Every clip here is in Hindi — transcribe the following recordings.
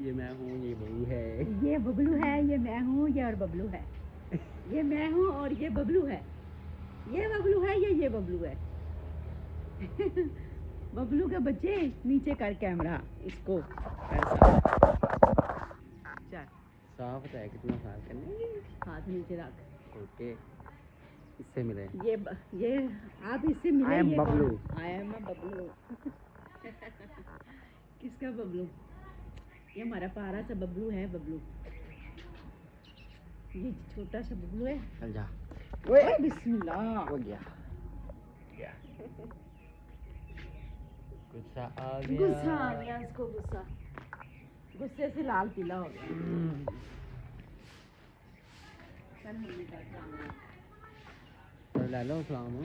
ये मैं हूँ, ये बबलू है। ये बबलू है, ये मैं हूँ, ये और बबलू है। ये मैं हूँ और ये बबलू है। ये बबलू है, ये बबलू है। बबलू के बच्चे नीचे कर कैमरा इसको चल साफ है, कितना साफ करने। हाथ नीचे रख। ओके, इससे मिले। ये आप इससे मिले। I am ये बबलू। I am Bablu. किसका बबलू? ये हमारा प्यारा सा बबलू है। बबलू ये छोटा सा बबलू है। चल जा। ओए बिस्मिल्लाह। हो गया। गुस्सा आ गया। गुस्सा आ गया इसको। गुस्सा गुस्से से लाल पीला हो गया। तो ले लो सलाम।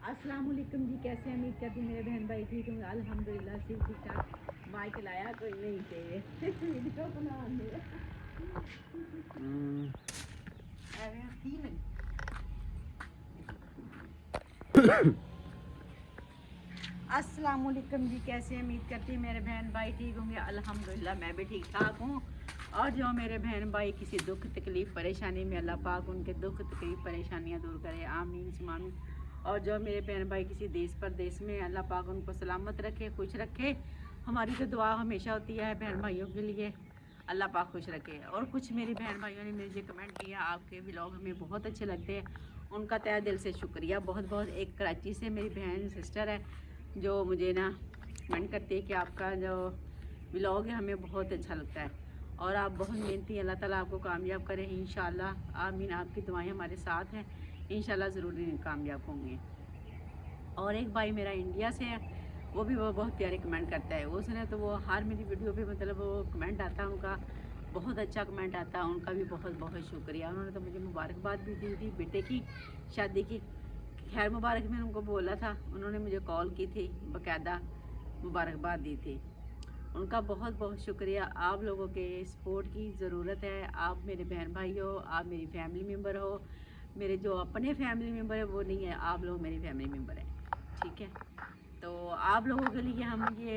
अस्सलाम वालेकुम जी, कैसे हैं? उम्मीद करती मेरे बहन भाई ठीक होंगे। अल्हम्दुलिल्लाह सिर्फ ठीक ठाक। माइक लाया कोई नहीं चाहिए। वीडियो बनाने अस्सलाम वालेकुम जी, कैसे हैं? उम्मीद करती है मेरे बहन भाई ठीक होंगे। अल्हम्दुलिल्लाह मैं भी ठीक ठाक हूँ। और जो मेरे बहन भाई किसी दुख तकलीफ़ परेशानी में, अल्लाह पाक उनके दुख तकलीफ़ परेशानियाँ दूर करे, आमीन सुमामीन। और जो मेरे बहन भाई किसी देश परदेश में, अल्लाह पाक उनको सलामत रखे, खुश रखे। हमारी तो दुआ हमेशा होती है बहन भाइयों के लिए, अल्लाह पाक खुश रखे। और कुछ मेरी बहन भाइयों ने मुझे कमेंट किया, आपके व्लॉग हमें बहुत अच्छे लगते हैं। उनका तहे दिल से शुक्रिया, बहुत बहुत। एक कराची से मेरी बहन सिस्टर है जो मुझे ना कमेंट करती है कि आपका जो व्लॉग है हमें बहुत अच्छा लगता है और आप बहुत मेहनती। अल्लाह ताला आपको कामयाब करें इंशाल्लाह, आमीन। आपकी दुआएं हमारे साथ हैं, इंशाल्लाह ज़रूर कामयाब होंगे। और एक भाई मेरा इंडिया से है, वो भी वो बहुत प्यारे कमेंट करता है। उसने तो वो हर मेरी वीडियो पे मतलब वो कमेंट आता है उनका, बहुत अच्छा कमेंट आता है उनका भी। बहुत बहुत शुक्रिया। उन्होंने तो मुझे मुबारकबाद भी दी थी बेटे की शादी की। खैर मुबारक मैंने उनको बोला था, उन्होंने मुझे कॉल की थी, बाकायदा मुबारकबाद दी थी। उनका बहुत बहुत शुक्रिया। आप लोगों के सपोर्ट की ज़रूरत है। आप मेरे बहन भाई हो, आप मेरी फैमिली मेम्बर हो। मेरे जो अपने फैमिली मेम्बर है वो नहीं है, आप लोग मेरी फैमिली मेम्बर है, ठीक है? तो आप लोगों के लिए हम ये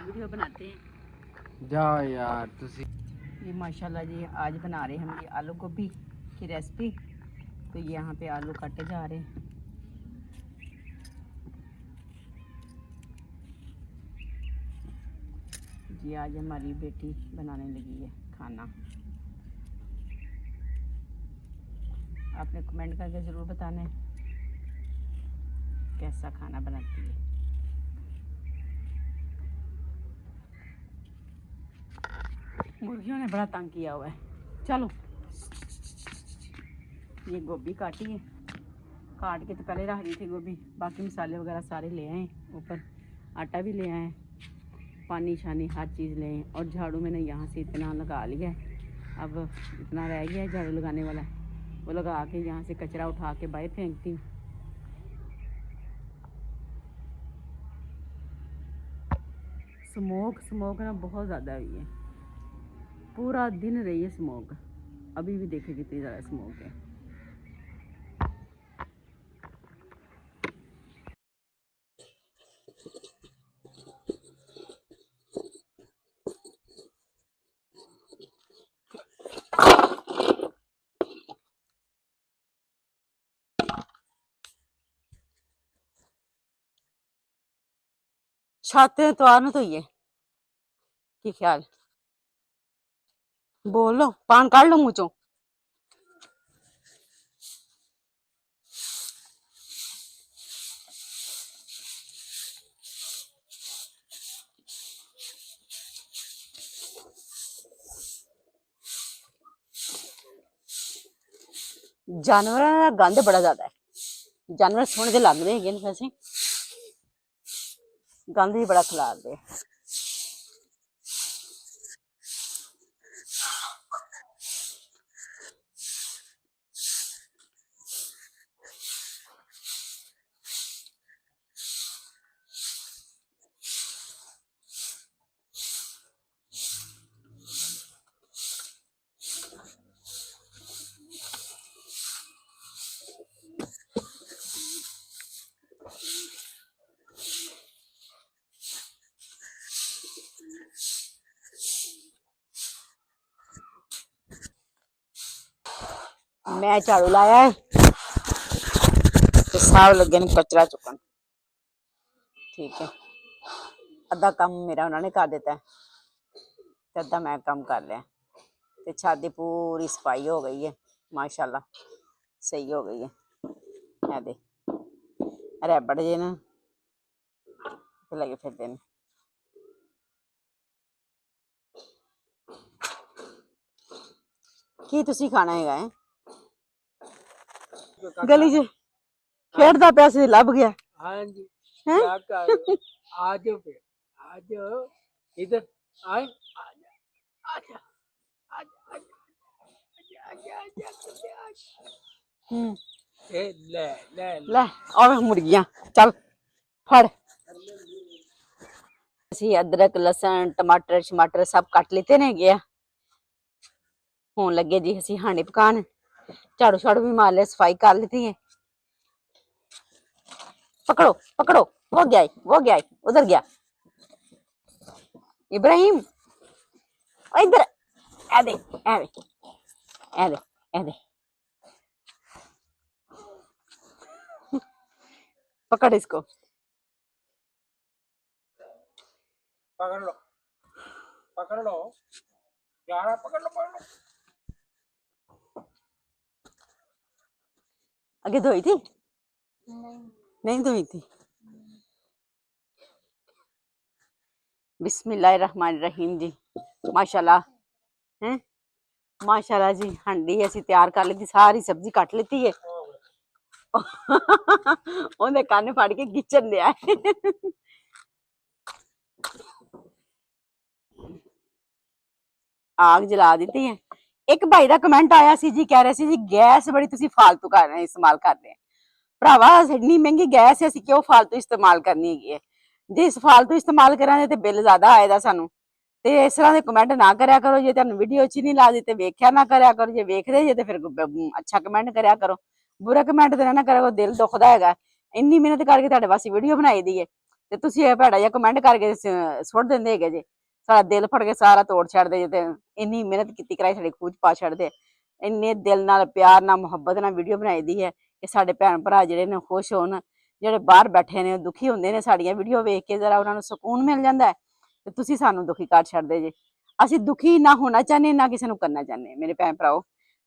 वीडियो बनाते हैं। जा यार तुसी। ये माशाल्लाह जी आज बना रहे हम ये आलू गोभी की रेसिपी। तो यहाँ पे आलू काटे जा रहे हैं। जी आज हमारी बेटी बनाने लगी है खाना। आपने कमेंट करके ज़रूर बताना है कैसा खाना बनाती है। मुर्गियों ने बड़ा तंग किया हुआ है। चलो ये गोभी काटी है, काट के तो पहले रख दी थी गोभी। बाकी मसाले वगैरह सारे ले आए, ऊपर आटा भी ले आए, पानी शानी हर चीज़ ले आए। और झाड़ू मैंने यहाँ से इतना लगा लिया है, अब इतना रह गया है झाड़ू लगाने वाला, वो लगा के यहाँ से कचरा उठा के बाहर फेंकती हूँ। स्मोक ना बहुत ज़्यादा हुई है, पूरा दिन रही है स्मोक। अभी भी देखे कितनी ज़्यादा स्मोक है। छाते तो आना तो ये की ख्याल बोलो, पान काट लो मुँह चो। जानवर का गंद बड़ा ज्यादा है, जानवर सोने के लगते है वैसे, गंद भी बड़ा खिलारते हैं। मैं झाड़ू लाया है तो सब लगे ने कचरा चुकन। ठीक है, अद्धा काम मेरा उन्होंने कर दिता है ते अद्धा मैं काम कर लिया ते छत दी पूरी सफाई हो गई है माशाल्लाह, सही हो गई है। ए दे रैबड़ जे ना लगे फिरते हैं। की तुसी खाना है गली च खेड़दा पिया सी लभ गया। हाँ जी, हैं? क्या कर आज पे आज इधर आए आजा आजा आजा आजा हम्म, ए ले ले ले आवे मुर्गियां चल फड़। ਅਸੀਂ अदरक लसन टमाटर शमाटर सब कट लेते ने गया होन लगे जी ਅਸੀਂ हांडी पकान। झाड़ू झाड़ू भी मार लिया, सफाई कर लेती है। पकड़ो पकड़ो, वो गया उधर गया इब्राहिम ओ इधर ए दे ए दे ए दे ए दे पकड़ इसको। पकड़ लो यार, पकड़ लो आगे धोई थी नहीं धोई थी। बिस्मिल्लाहिर्रहमानिर्रहीम जी माशाल्लाह हैं माशाल्लाह जी। हांडी असी तैयार कर ली, सारी सब्जी कट लेती है। ਉਹਨੇ ਕੰਨ ਫੜ ਕੇ ਗਿੱਚਣ ਲਿਆ। ਆਗ ਜਲਾ ਦਿੱਤੀ ਹੈ। ਇੱਕ ਭਾਈ ਦਾ ਕਮੈਂਟ ਆਇਆ ਸੀ ਜੀ, ਕਹਿ ਰਹੇ ਸੀ ਜੀ ਗੈਸ ਬੜੀ ਤੁਸੀਂ ਫਾਲਤੂ ਕਰ ਰਹੇ ਇਸਤੇਮਾਲ ਕਰਦੇ ਆ। ਭਰਾਵਾ ਇੰਨੀ ਮਹਿੰਗੀ ਗੈਸ ਅਸੀਂ ਕਿਉਂ ਫਾਲਤੂ ਇਸਤੇਮਾਲ ਕਰਨੀ ਹੈਗੀ ਹੈ। ਜੇ ਇਸ ਫਾਲਤੂ ਇਸਤੇਮਾਲ ਕਰਾਂਗੇ ਤੇ ਬਿੱਲ ਜ਼ਿਆਦਾ ਆਏਗਾ ਸਾਨੂੰ। ਤੇ ਇਸ ਤਰ੍ਹਾਂ ਦੇ ਕਮੈਂਟ ਨਾ ਕਰਿਆ ਕਰੋ। ਜੇ ਤੁਹਾਨੂੰ ਵੀਡੀਓ ਅੱਛੀ ਨਹੀਂ ਲੱਗਦੀ ਤੇ ਵੇਖਿਆ ਨਾ ਕਰਿਆ ਕਰੋ। ਜੇ ਵੇਖਦੇ ਜੇ ਤੇ ਫਿਰ ਅੱਛਾ ਕਮੈਂਟ ਕਰਿਆ ਕਰੋ, ਬੁਰਾ ਕਮੈਂਟ ਤੇ ਨਾ ਕਰਿਆ ਕਰੋ। ਦਿਲ ਦੁਖਦਾ ਹੈਗਾ, ਇੰਨੀ ਮਿਹਨਤ ਕਰਕੇ ਤੁਹਾਡੇ ਵਾਸਤੇ ਵੀਡੀਓ ਬਣਾਈ ਦੀ ਹੈ ਤੇ ਤੁਸੀਂ ਇਹ ਭੈੜਾ ਜਿਹਾ ਕਮੈਂਟ ਕਰਕੇ ਸੁੱਟ ਦਿੰਦੇ ਹੈਗੇ ਜੇ। ਸਾਡਾ ਦਿਲ ਫੜ ਕੇ ਸਾਰਾ ਤੋੜ ਛੱਡਦੇ ਜੇ ਤੇ ਇੰਨੀ ਮਿਹਨਤ ਕੀਤੀ ਕਰਾਈ ਸਾਡੇ ਖੂਹ ਚ ਪਾ ਛੱਡਦੇ। ਇੰਨੇ ਦਿਲ ਨਾਲ ਪਿਆਰ ਨਾਲ ਮੁਹੱਬਤ ਨਾਲ ਵੀਡੀਓ ਬਣਾਈ ਦੀ ਹੈ ਕਿ ਸਾਡੇ ਭੈਣ ਭਰਾ ਜਿਹੜੇ ਨੇ ਖੁਸ਼ ਹੋਣ, ਜਿਹੜੇ ਬਾਹਰ ਬੈਠੇ ਨੇ ਦੁਖੀ ਹੁੰਦੇ ਨੇ ਸਾਡੀਆਂ ਵੀਡੀਓ ਵੇਖ ਕੇ, ਜਰਾ ਉਹਨਾਂ ਨੂੰ ਸਕੂਨ ਮਿਲ ਜਾਂਦਾ ਹੈ ਤੇ ਤੁਸੀਂ ਸਾਨੂੰ ਦੁਖੀ ਕਰ ਛੱਡਦੇ ਜੇ। ਅਸੀਂ ਦੁਖੀ ਨਾ ਹੋਣਾ ਚਾਹੁੰਦੇ ਨਾ ਕਿਸੇ ਨੂੰ ਕਰਨਾ ਚਾਹੁੰਦੇ ਮੇਰੇ ਭੈਣ ਭਰਾਓ।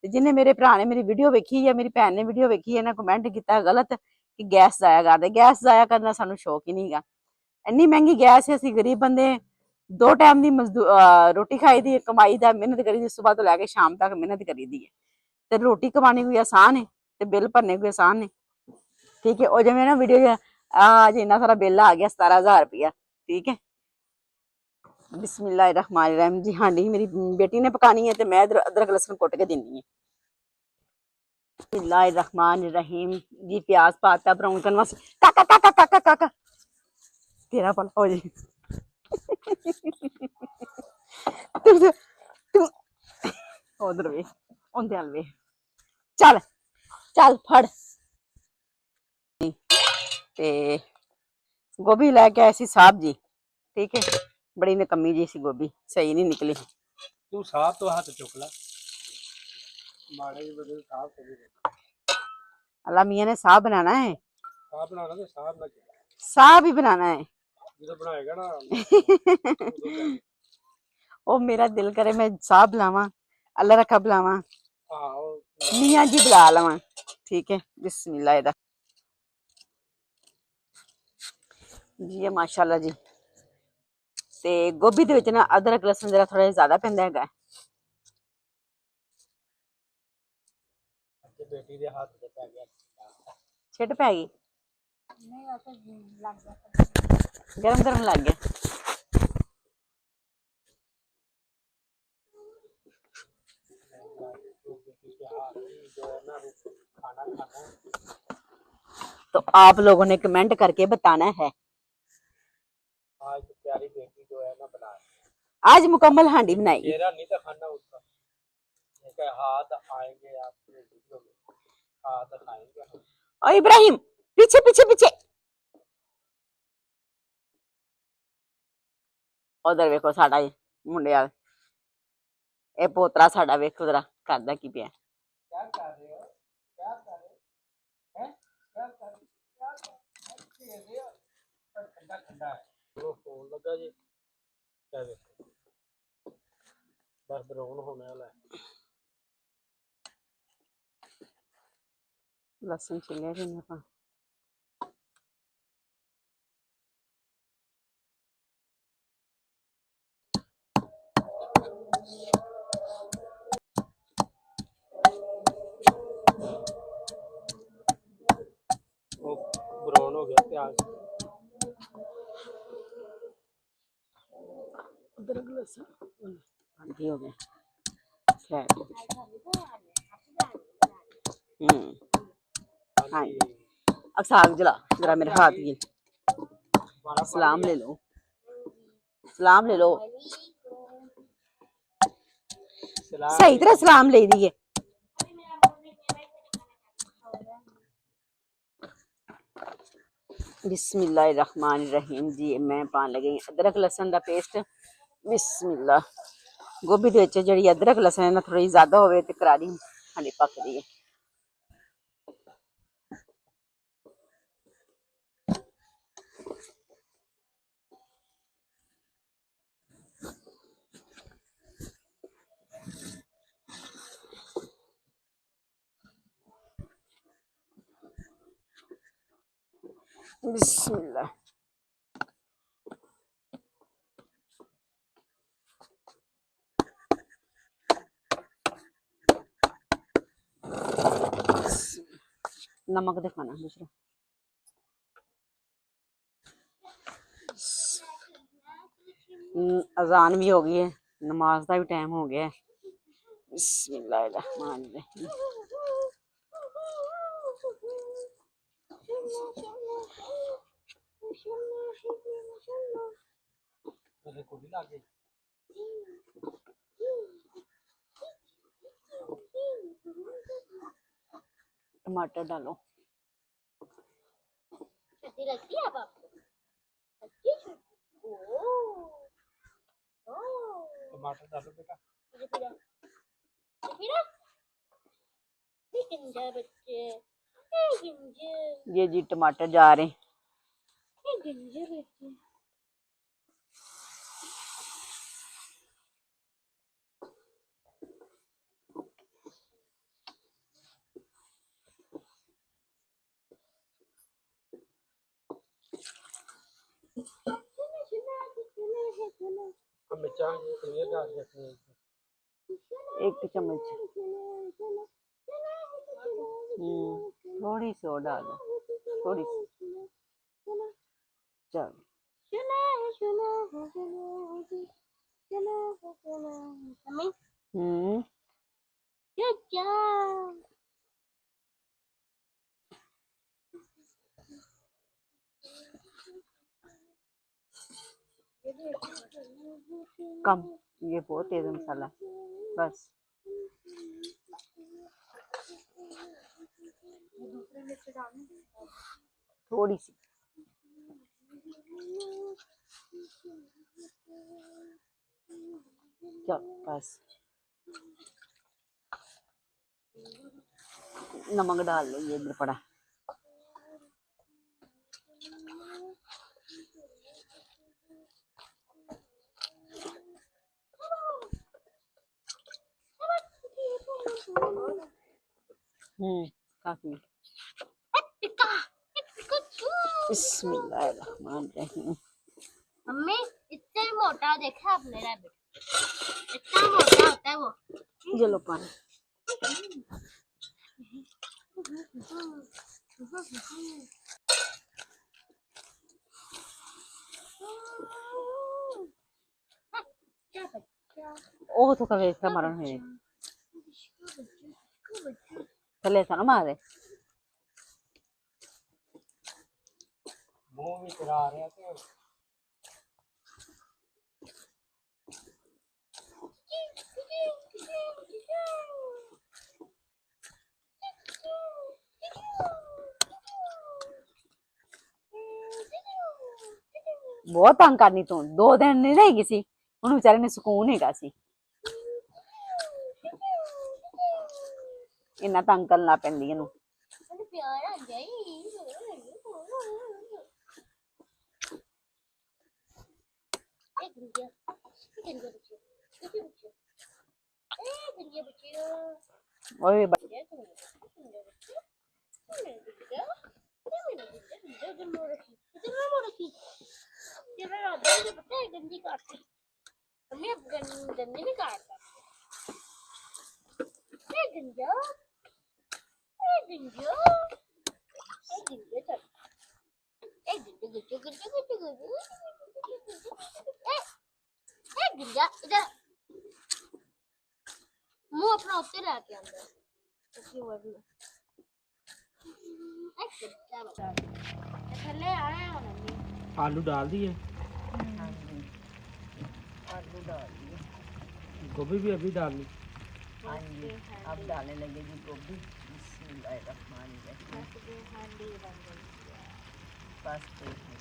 ਤੇ ਜਿਹਨੇ ਮੇਰੇ ਭਰਾ ਨੇ ਮੇਰੀ ਵੀਡੀਓ ਵੇਖੀ ਹੈ, ਮੇਰੀ ਭੈਣ ਨੇ ਵੀਡੀਓ ਵੇਖੀ ਹੈ, ਇਹਨਾਂ ਕਮੈਂਟ ਕੀਤਾ ਗਲਤ ਕਿ ਗੈਸ ਜ਼ਾਇਆ ਕਰਦੇ। ਗੈਸ ਜ਼ਾਇਆ ਕਰਨ ਦਾ ਸਾਨੂੰ ਸ਼ੌਕ ਹੀ ਨਹੀਂ ਹੈਗਾ। ਇੰਨੀ ਮਹਿੰਗੀ ਗੈਸ ਹੈ, ਅਸੀਂ ਗਰੀਬ ਬੰਦੇ 2 ਟਾਈਮ ਦੀ ਰੋਟੀ ਖਾਈ ਦੀ, ਕਮਾਈ ਦਾ, ਮਿਹਨਤ ਕਰੀ ਦੀ, ਸੁਬਾਹ ਤੋਂ ਲੈ ਕੇ ਸ਼ਾਮ ਤੱਕ ਮਿਹਨਤ ਕਰੀ ਦੀ ਹੈ। ਤੇ ਰੋਟੀ ਕਮਾਣੀ ਕੋਈ ਆਸਾਨ ਹੈ ਤੇ ਬਿੱਲ ਭਰਨੇ ਕੋਈ ਆਸਾਨ ਨੇ। ਠੀਕ ਹੈ, ਉਹ ਜਿਵੇਂ ਨਾ ਵੀਡੀਓ ਅੱਜ ਇੰਨਾ ਸਾਰਾ ਬਿੱਲ ਆ ਗਿਆ 17,000 रुपया। ठीक है, बिस्मिल्लाहिर्रहमानिर्रहीम जी। हांडी मेरी बेटी ने पकानी है तो मैं अदरक लहसुन कुट के देनी है। बिस्मिल्लाहिर्रहमानिर्रहीम जी। प्याज पाता ब्राउन करने वास्ते। काका काका काका काका तेरा भला हो जाए। उधर वे उंदे हल वे चल चल फड़। ते गोभी लैके आए सी साहब जी। ठीक है, बड़ी निकम्मी जी सी गोभी, सही नहीं निकली। तू साहब तो हाथ चुक ला माड़े जी बड़े साहब कभी अल्लाह मियाँ ने साहब बनाना है, साहब बनाना तो साहब ना साहब ही बनाना है। जो बनाएगा ना ओ मेरा दिल करे मैं साहब बुलावा, अल्लाह रखा बुलावा, मियाँ जी बुला लवा। ठीक है, बिस्मिल्लाह जी। माशाल्लाह जी। ते गोभी दे विच ना अदरक लहसुन जरा थोड़ा ज्यादा पैंदा हैगा। बेटी दे हाथ ते पै गया छिट पै गई, गरम गरम लग गया। तो आप लोगों ने कमेंट करके बताना है। आज प्यारी बेटी जो है ना बना आज मुकम्मल हांडी बनाएगी। मेरा नहीं तो खाना उसका, हाथ आएंगे आपके वीडियो में, हाथ खाएंगे। ओ इब्राहिम पीछे पीछे पीछे उधर वेखो साडा मुंडे वाल ए पोतरा साडा वेखो जरा करदा की पिया। क्या कर रहे हो? हल्का ठंडा है वो फोन लगा जी क्या देखो बस ब्राउन होने वाला है लहसुन छिलिया जी ने पा वो ब्राउन हो गया प्याज अदरक लहसुन आधी हो गए खैर हाँ अब साग जला जरा मेरे हाथ की सलाम ले लो सलाम ले लो सही तरह सलाम ले दिए बिस्मिल्लाहिर्रहमानिर्रहीम जी मैं पान लगी अदरक लहसुन का पेस्ट बिस्मिल्लाह गोभी ਦੇ ਵਿੱਚ ਜਿਹੜੀ ਅਦਰਕ ਲਸਣ ਨਾ ਥੋੜੀ ਜ਼ਿਆਦਾ ਹੋਵੇ ਤੇ ਕਰਾਰੀ ਹਾਲੇ ਪੱਕਦੀ ਹੈ बिस्मिल्लाह नमक दिखाना दूसरा अजान भी हो गई है नमाज का भी टाइम हो गया है बिस्मिल्लाहिर्रहमानिर्रहीम पहले कुड़ी लागे टमाटर डालो लगती है आप टमाटर डालो बेटा बच्चे ये जी टमाटर जा रहे हैं बच्चे मिर्चा कितनी डाल देते हैं एक चम्मच थोड़ी सी और डालो थोड़ी सी चलो कम ये बहुत तेज मसाला बस थोड़ी सी चल बस नमक डाल लो ये इधर पड़ा काफी बिस्मिल्लाहिर्रहमानिर्रहीम मम्मी इतना मोटा देखा आपने रैबिट इतना मोटा होता है वो ये लो पानी ओ तो कवे इसका मरण है थले सा ना मारे मुंह भी करा रहे थे बहुत तंग करनी तू 2 दिन नहीं रहेगी सी उन्हें बेचारे ने सुकून हैगा सी इन्ना तंग करन लग पैंदी इनू प्यार आ जाए गंदिया गंदिया बच्चे बच्चे बच्चे ए गंदिया बच्चे ओए गंदिया गंदिया बच्चे मेरे गंदिया मेरे गंदिया गंदिया रखी कितना रखी तेरा राधा मुझे पता है गंदी काटती मम्मी अब गंदी नहीं काटता ए गंदिया ए गंदिया ए गंदिया चल ए गंदिया गंदिया गंदिया ए गंदिया इधर मुंह अपना उत्ते लेके अंदर उसकी वर्ड में एक गंदिया बता थल्ले आ रहे हो मम्मी आलू डाल दिए, आलू डाल दिए। गोभी भी अभी डालनी। हाँ जी, अब डालने लगे जी गोभी। बिस्मिल्लाहिर्रहमानिर्रहीम। बस ठीक है।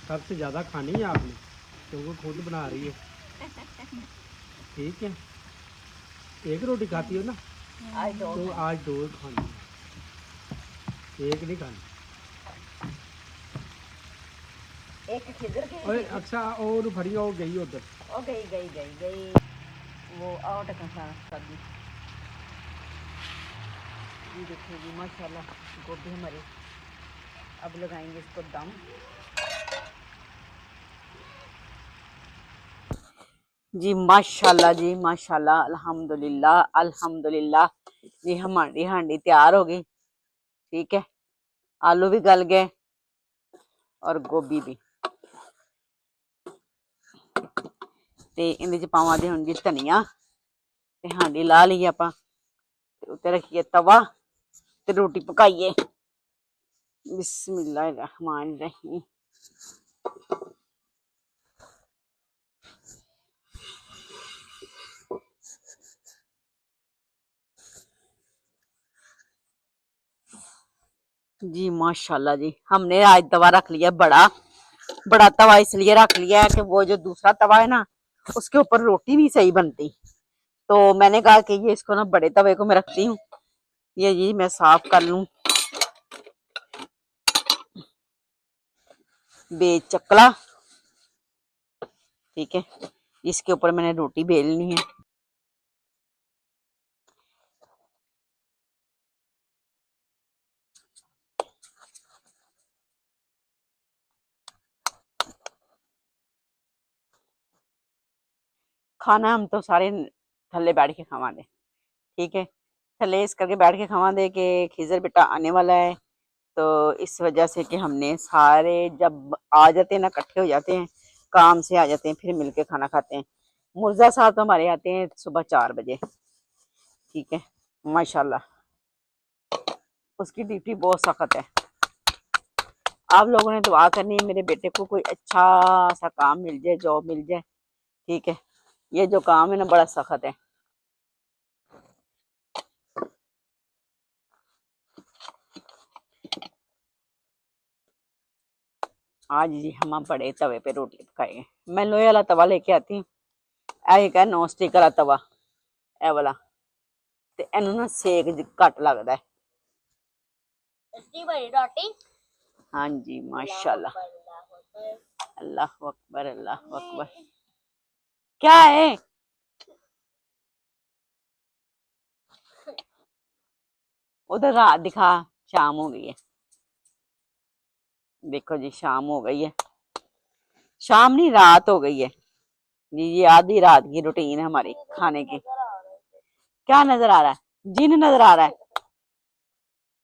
सबसे ज़्यादा खानी है आपने, क्योंकि खुद बना रही है। ठीक है, एक रोटी खाती हो ना, आज दो तो आज दो खानी है, एक नहीं खानी। एक खिदर के ओए अच्छा, और फड़ी हो गई उधर। ओ गई गई गई गई वो आउट का सब्जी। ये देखिए जी माशाल्लाह गोभी हमारी। अब लगाएंगे इसको दम। जी माशाल्लाह अल्हम्दुलिल्लाह अल्हम्दुलिल्लाह जी हमारी हांडी तैयार हो गई। ठीक है, आलू भी गल गए और गोभी भी। ते इहदे च पावांगे हुण जी धनिया ते हांडी ला लईए आपां ते उत्ते रखिए तवा ते रोटी पकाइए। बिस्मिल्लाहिर्रहमानिर्रहीम। जी माशाल्लाह जी, हमने आज तवा रख लिया बड़ा बड़ा तवा इसलिए रख लिया है कि वो जो दूसरा तवा है ना उसके ऊपर रोटी नहीं सही बनती, तो मैंने कहा कि ये इसको ना बड़े तवे को मैं रखती हूँ। ये जी मैं साफ कर लूं। बेचकला, ठीक है, इसके ऊपर मैंने रोटी बेलनी है। खाना हम तो सारे थल्ले बैठ के खावांगे। ठीक है, थल्ले इस करके बैठ के खावांगे कि खिजर बेटा आने वाला है, तो इस वजह से कि हमने सारे जब आ जाते हैं ना इकट्ठे हो जाते हैं, काम से आ जाते हैं, फिर मिलके खाना खाते हैं। मुर्जा साहब तो हमारे आते हैं सुबह 4 बजे। ठीक है, माशाल्लाह उसकी ड्यूटी बहुत सख्त है। आप लोगों ने दुआ करनी है मेरे बेटे को कोई अच्छा सा काम मिल जाए, जॉब मिल जाए। ठीक है, ये जो काम है ना बड़ा सख्त है। आज जी हम बड़े तवे पे रोटी पकाएंगे। मैं लोहे वाला तवा लेके आती हूँ, एक है नॉन स्टिक वाला तवा, ए वाला, ते इनू ना सेक घट लगता है। इतनी बड़ी रोटी हाँ जी माशाल्लाह, अल्लाह अकबर अल्लाह अकबर। क्या है उधर? रात दिखा, शाम हो गई है। देखो जी शाम हो गई है, शाम नहीं रात हो गई है जी। ये आधी रात की रूटीन है हमारी खाने की। क्या नजर आ रहा है? जिन नजर आ रहा है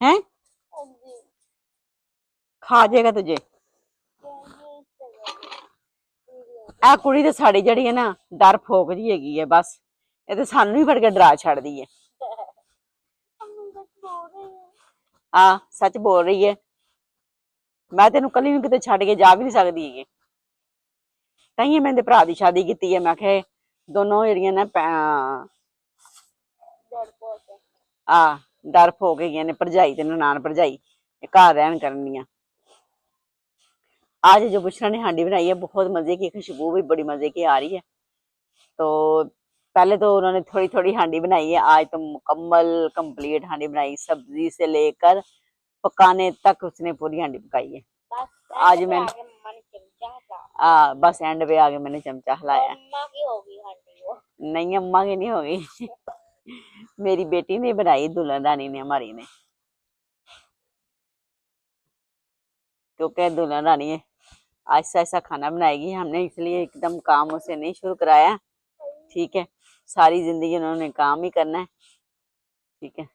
हैं? खा जाएगा तुझे। आ कुड़ी तो साड़ी जड़ी है ना डर फोक जी हैगी है, बस ये तो सानू ही फड़ के डरा छड़दी है। हाँ सच बोल रही है, मैं तेन कली नूं किते छड्ड के जा भी नहीं सकदी है। ताइयों मैं भरा की शादी की है। मैं आखे दोनों जेहड़ियां ने डर फोक गई ने भरजाई ते ननान भरजाई घर रहन करनियां। आज जो बुशरा ने हांडी बनाई है बहुत मजे की, खुशबू भी बड़ी मजे की आ रही है। तो पहले तो उन्होंने थोड़ी थोड़ी हांडी बनाई है, आज तो मुकम्मल कंप्लीट हांडी बनाई, सब्जी से लेकर पकाने तक उसने पूरी हांडी पकाई है। बस आज एंड पे मैंने आके मम्मा ने चमचा हटा बस एंड पे आके मैंने चमचा हिलाया। अम्मा की होगी हांडी वो। नहीं, अम्मा की नहीं होगी। मेरी बेटी ने बनाई, दुल्हन रानी ने, हमारी ने, क्योंकि दुल्हन रानी ऐसा ऐसा खाना बनाएगी, हमने इसलिए एकदम काम उसे नहीं शुरू कराया। ठीक है, सारी जिंदगी उन्होंने काम ही करना है। ठीक है,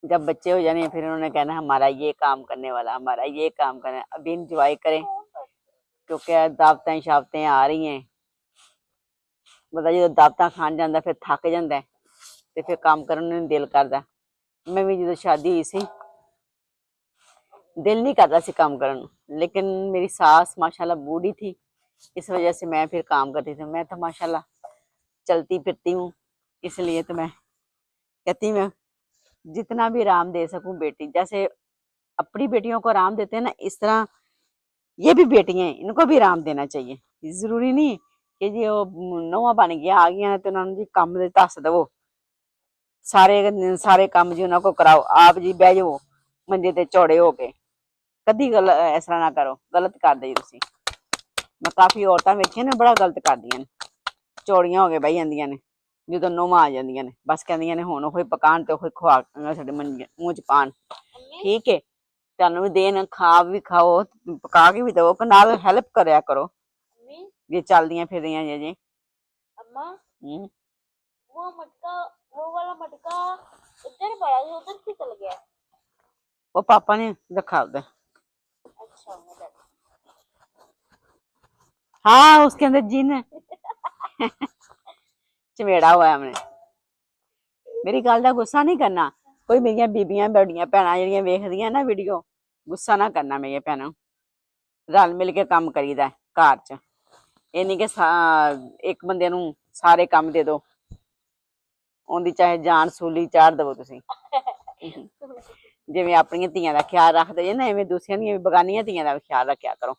जब बच्चे हो जाने फिर उन्होंने कहना हमारा ये काम करने वाला, हमारा ये काम करना है। अभी इंजॉय करें, क्योंकि दावतें शावतें आ रही हैं। पता जो दावतां खान जाता फिर थक जाता है, तो फिर काम करने ਨੂੰ ਦਿਲ ਕਰਦਾ। मैं भी ਜਦੋਂ शादी हुई सी दिल नहीं करता सी काम करने ਨੂੰ, लेकिन मेरी सास माशाल्लाह बूढ़ी थी, इस वजह से मैं फिर काम करती थी। मैं तो माशाल्लाह चलती फिरती हूँ, इसलिए तो मैं कहती हूँ मैं जितना भी आराम दे सकूं बेटी, जैसे अपनी बेटियों को आराम देते हैं ना, इस तरह ये भी बेटियां हैं, इनको भी आराम देना चाहिए। जरूरी नहीं कि जी वो नौवां बन गया आ गया तो उन्होंने जी काम दे दस दवो, सारे काम जी उन्होंने को कराओ, आप जी बह जाओ मंजे ते चौड़े हो के। कदी इस तरह ना करो, गलत करदे जी तुसीं। मैं काफी औरतां वेखियां ने बड़ा गलत करदियां ने, चौड़ियां हो के बह जांदियां ने ਜਦੋਂ ਨੌਵਾਂ ਆ ਜਾਂਦੀਆਂ ਨੇ, ਬਸ ਕਹਿੰਦੀਆਂ ਨੇ ਹੁਣ ਉਹੀ ਪਕਾਣ ਤੇ ਉਹੀ ਖਵਾ ਸਾਡੇ ਮੂੰਹ ਚ ਪਾਣ। ਠੀਕ ਹੈ, ਤੁਹਾਨੂੰ ਵੀ ਦੇਣ, ਖਾ ਵੀ ਖਾਓ, ਪਕਾ ਕੇ ਵੀ ਦਵੋ, ਨਾਲ ਹੈਲਪ ਕਰਿਆ ਕਰੋ ਜੇ ਚੱਲਦੀਆਂ ਫਿਰਦੀਆਂ ਜੇ। अम्मा वो मटका, वो वाला मटका इधर पड़ा था, उधर क्यों चल गया? ਉਹ ਪਾਪਾ ਨੇ ਰੱਖਾ उधर। अच्छा उधर। हाँ, उसके अंदर जिन चमेड़ा हुआ है हमने। मेरी गल का गुस्सा नहीं करना। कोई मेरिया बीबियां बड़ियां भैनां जेहड़ियां वेखदियां ना वीडियो, गुस्सा ना करना मेरिया भैनों। रल मिल के काम करीदा घर च, ਇਹ नहीं कि एक बंदे नूं सारे काम दे दो, ਉਹਦੀ ਚਾਹੇ ਜਾਨ ਸੂਲੀ ਚਾੜ ਦਵੋ ਤੁਸੀਂ। ਜਿਵੇਂ ਆਪਣੀਆਂ ਧੀਆਂ ਦਾ ਖਿਆਲ ਰੱਖਦੇ ਜੇ ਨਾ, ਐਵੇਂ ਦੂਸਰਿਆਂ ਦੀਆਂ ਬਗਾਨੀਆਂ ਧੀਆਂ ਦਾ ਵੀ ਖਿਆਲ ਰੱਖਿਆ ਕਰੋ।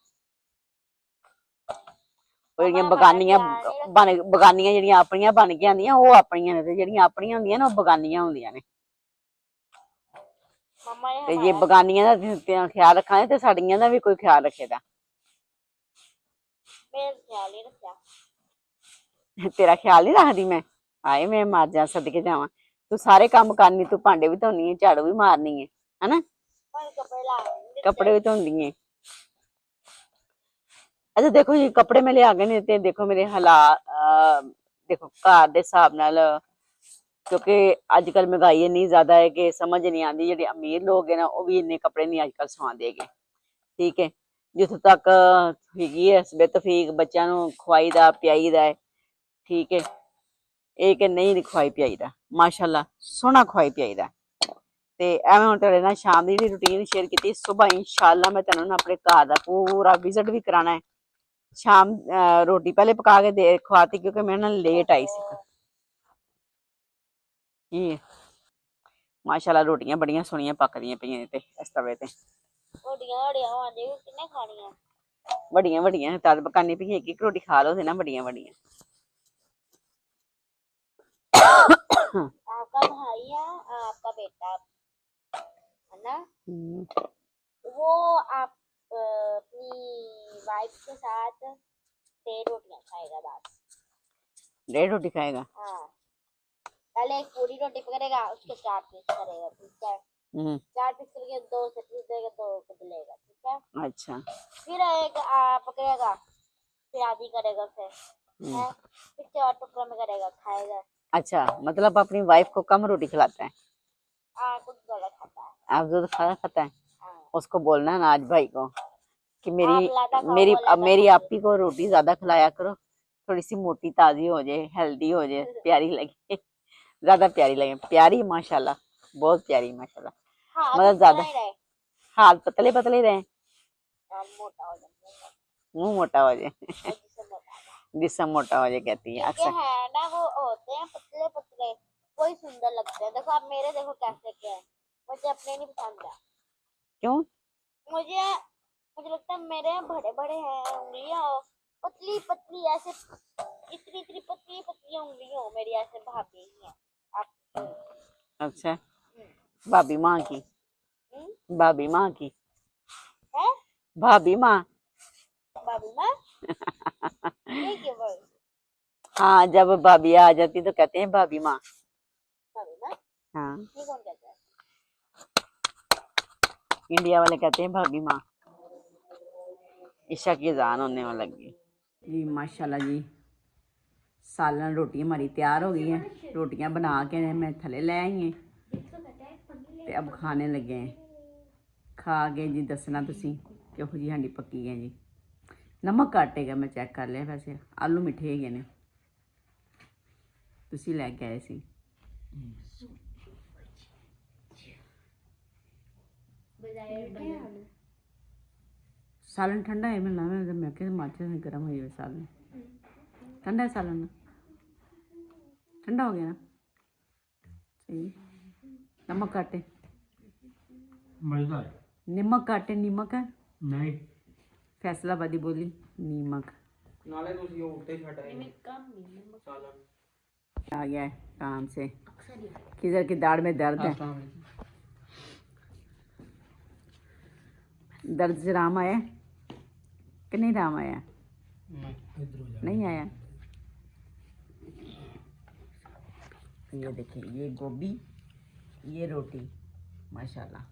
ਉਹ ਜਿਹੜੀਆਂ ਬਗਾਨੀਆਂ ਜਿਹੜੀਆਂ ਆਪਣੀਆਂ ਬਣ ਕੇ ਆਉਂਦੀਆਂ, ਉਹ ਆਪਣੀਆਂ ਨੇ, ਤੇ ਜਿਹੜੀਆਂ ਆਪਣੀਆਂ ਹੁੰਦੀਆਂ ਨਾ ਉਹ ਬਗਾਨੀਆਂ ਹੁੰਦੀਆਂ ਨੇ। ਤੇ ਜੇ ਬਗਾਨੀਆਂ ਦਾ ਖਿਆਲ ਰੱਖਾਂਗੇ ਤੇ ਸਾਡੀਆਂ ਦਾ ਵੀ ਕੋਈ ਖਿਆਲ ਰੱਖੇਗਾ। ਤੇਰਾ ਖਿਆਲ ਨਹੀਂ ਰੱਖਦੀ ਮੈਂ? ਹਾਏ ਮੈਂ ਮਰ ਜਾ, ਸਦਕੇ ਜਾਵਾਂ। ਤੂੰ ਸਾਰੇ ਕੰਮ ਕਰਨੀ, ਤੂੰ ਭਾਂਡੇ ਵੀ ਧੋਣੀ ਹੈ, ਝਾੜੂ ਵੀ ਮਾਰਨੀ ਹੈ, ਹਨਾ, ਕੱਪੜੇ ਵੀ ਧੋਂਦੀ ਹੈ। अच्छा देखो जी, कपड़े मैं लिया के नहीं देते। देखो मेरे हालात, देखो घर के हिसाब नाल, क्योंकि अजकल महंगाई इन्नी ज्यादा है कि समझ नहीं आती। जेडे अमीर लोग है ना, वो भी इन्ने कपड़े नहीं अजकल सवांदे गे। ठीक है, जिथों तक हैगी है बेतफीक बच्चों नूं खवाईदा पियाईदा है। ठीक है, ਇਹ ਕਿ ਨਹੀਂ ਖਵਾਈ ਪਿਆਈਦਾ, ਮਾਸ਼ਾਅੱਲਾ ਸੋਹਣਾ ਖਵਾਈ ਪਿਆਈਦਾ। ਤੇ ਐਵੇਂ ਹੁਣ ਤੁਹਾਡੇ ਨਾਲ ਸ਼ਾਮ ਦੀ ਜਿਹੜੀ ਰੂਟੀਨ ਸ਼ੇਅਰ ਕੀਤੀ। ਸੁਬਹ ਇਨਸ਼ਾਅੱਲਾ ਮੈਂ ਤੁਹਾਨੂੰ ਨਾ ਆਪਣੇ ਘਰ ਦਾ ਪੂਰਾ ਵਿਜ਼ਿਟ ਵੀ ਕਰਾਣਾ ਹੈ। शाम रोटी पहले पका के दे खवाती, क्योंकि मैं ना लेट आई सी। माशाल्लाह रोटियां बड़ियां सोहनियां पकदियां पईयां ने ते इस तवे ते। बड़ियां बड़ियां तद पकानी पई, एक एक रोटी खा लो थे ना, बड़ियां बड़ियां। आपका भाई है, आपका बेटा है ना, वो आप अपनी वाइफ के साथ 1.5 रोटियां खाएगा बस। 1.5 रोटी खाएगा? हाँ, पहले एक पूरी रोटी पकड़ेगा, उसके 4 पीस करेगा। ठीक है, 4 पीस करके 2 से पीस देगा, 2 बदलेगा। ठीक है, अच्छा। फिर एक पकड़ेगा, फिर आधी करेगा, फिर 4 टुकड़ों में करेगा, खाएगा। अच्छा, मतलब अपनी वाइफ को कम रोटी खिलाता है? कुछ ज्यादा खाता है। आप ज्यादा खाना खाता है? उसको बोलना है नाज भाई को कि मेरी आपी को रोटी ज्यादा खिलाया करो, थोड़ी सी मोटी ताजी हो जाए, हेल्दी हो जाए, प्यारी लगे, ज्यादा प्यारी लगे। प्यारी माशाल्लाह, बहुत प्यारी माशाल्लाह। मतलब ज्यादा हाथ पतले पतले रहे, मुंह मोटा हो जाए, जिसम मोटा हो जाए कहती है अक्सर। है ना, वो होते हैं पतले पतले, वही सुंदर लगते हैं। देखो आप मेरे, देखो कैसे क्या है, मुझे अपने नहीं पसंद है। क्यों? मुझे लगता है मेरे बड़े बड़े हैं, उंगलियां पतली पतली ऐसे, इतनी इतनी पतली पतली उंगलियां हो मेरी, ऐसे भाभी ही हैं आप। अच्छा, भाभी माँ की, भाभी माँ की, है भाभी माँ। भाभी माँ, ये क्यों भाई? हाँ, जब भाभी आ जाती तो कहते हैं भाभी माँ। भाभी माँ हाँ, ये कौन कहता है? इंडिया वाले कहते हैं भाभी माँ। ईशा की अजान होने वाली लगी जी। माशाल्लाह जी, सालन रोटी हमारी तैयार हो गई है। रोटियां बना के मैं थले ले आई हैं ते अब खाने लगे हैं। खा के जी दसना तुसी किहो जी हांडी पक्की है जी। नमक घट है, मैं चेक कर लिया, वैसे आलू मिठे हैगे ने, तुसी लैके आए सी। सालन ठंडा है, मैं क्या माचे से गर्म हो सालन। ठंडा है सालन, ठंडा हो गया ना। सही, नमक काटे, मजेदार नमक काटे, नमक है नहीं फैसलाबादी बोली नीमक। नाले ਤੁਸੀਂ ਉਹ ਉੱਤੇ ਛੱਡ ਆਏ सालन। आ गया है काम से, किधर की दाढ़ में दर्द है, दर्द से राम आया कि नहीं राम आया? नहीं आया। ये देखिए, ये गोभी, ये रोटी, माशाल्लाह